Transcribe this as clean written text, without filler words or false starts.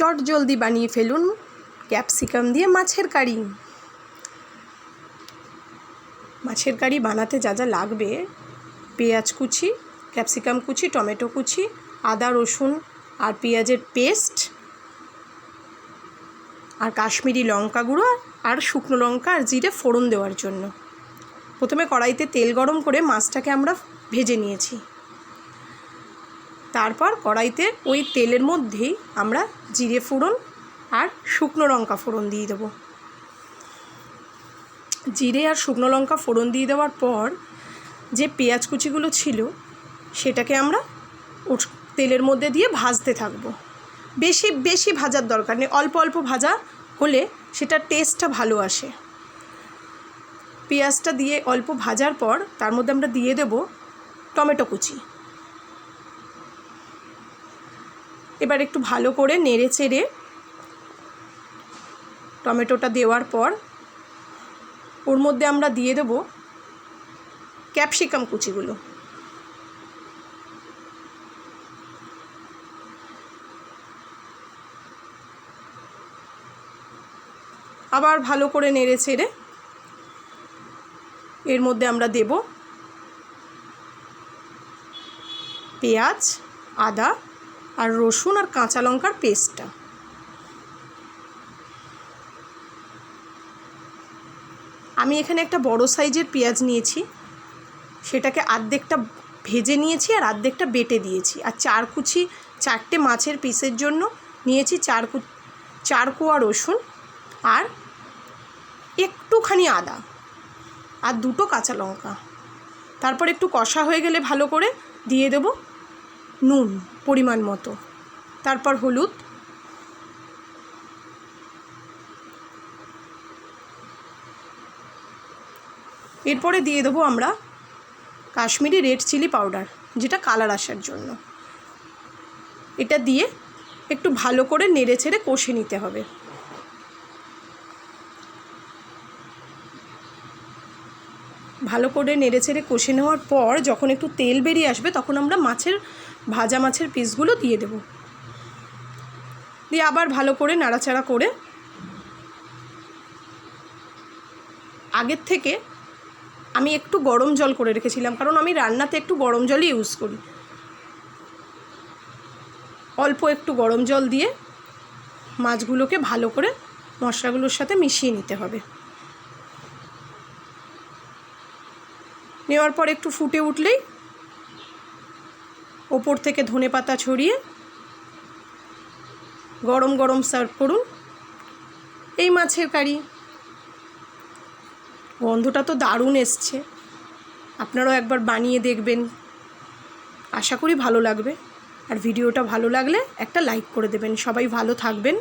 চট জলদি বানিয়ে ফেলুন ক্যাপসিকাম দিয়ে মাছের কারি। মাছের কারি বানাতে যা যা লাগবে, পেঁয়াজ কুচি, ক্যাপসিকাম কুচি, টমেটো কুচি, আদা রসুন আর পেঁয়াজের পেস্ট, আর কাশ্মীরি লঙ্কা গুঁড়ো আর শুকনো লঙ্কা আর জিরে ফোড়ন দেওয়ার জন্য। প্রথমে কড়াইতে তেল গরম করে মাছটাকে আমরা ভেজে নিয়েছি। তারপর কড়াইতে ওই তেলের মধ্যেই আমরা জিরে ফোড়ন আর শুকনো লঙ্কা ফোড়ন দিয়ে দেবো। জিরে আর শুকনো লঙ্কা ফোড়ন দিয়ে দেওয়ার পর যে পেঁয়াজ কুচিগুলো ছিল সেটাকে আমরা তেলের মধ্যে দিয়ে ভাজতে থাকবো। বেশি বেশি ভাজার দরকার নেই, অল্প অল্প ভাজা হলে সেটার টেস্টটা ভালো আসে। পেঁয়াজটা দিয়ে অল্প ভাজার পর তার মধ্যে আমরা দিয়ে দেব টমেটো কুচি। এবার একটু ভালো করে নেড়ে চেড়ে টমেটোটা দেওয়ার পর ওর মধ্যে আমরা দিয়ে দেব ক্যাপসিকাম কুচিগুলো। আবার ভালো করে নেড়ে চেড়ে এর মধ্যে আমরা দেব পেঁয়াজ, আদা আর রসুন আর কাঁচা লঙ্কার পেস্টটা। আমি এখানে একটা বড় সাইজের পেঁয়াজ নিয়েছি, সেটাকে আর্ধেকটা ভেজে নিয়েছি আর আর্ধেকটা বেটে দিয়েছি। আর চারটে মাছের পিসের জন্য নিয়েছি চার কোয়া রসুন আর একটুখানি আদা আর দুটো কাঁচা লঙ্কা। তারপর একটু কষা হয়ে গেলে ভালো করে দিয়ে দেব নুন পরিমাণ মতো, তারপর হলুদ, এরপরে দিয়ে দেবো আমরা কাশ্মীরি রেড চিলি পাউডার, যেটা কালার আসার জন্য। এটা দিয়ে একটু ভালো করে নেড়ে ছেড়ে কষে নিতে হবে। ভালো করে নেড়ে ছেড়ে কষে নেওয়ার পর যখন একটু তেল বেরিয়ে আসবে তখন আমরা ভাজা মাছের পিসগুলো দিয়ে দেব। দিয়ে আবার ভালো করে নাড়াচাড়া করে আগের থেকে আমি একটু গরম জল করে রেখেছিলাম, কারণ আমি রান্নাতে একটু গরম জলই ইউজ করি। অল্প একটু গরম জল দিয়ে মাছগুলোকে ভালো করে মশলাগুলোর সাথে মিশিয়ে নিতে হবে। নেওয়ার পর একটু ফুটে উঠলেই ওপর থেকে ধনেপাতা ছড়িয়ে গরম গরম সার্ভ করুন এই মাছের কারি। গন্ধটা তো দারুণ এসছে, আপনারাও একবার বানিয়ে দেখবেন, আশা করি ভালো লাগবে। আর ভিডিওটা ভালো লাগলে একটা লাইক করে দেবেন। সবাই ভালো থাকবেন।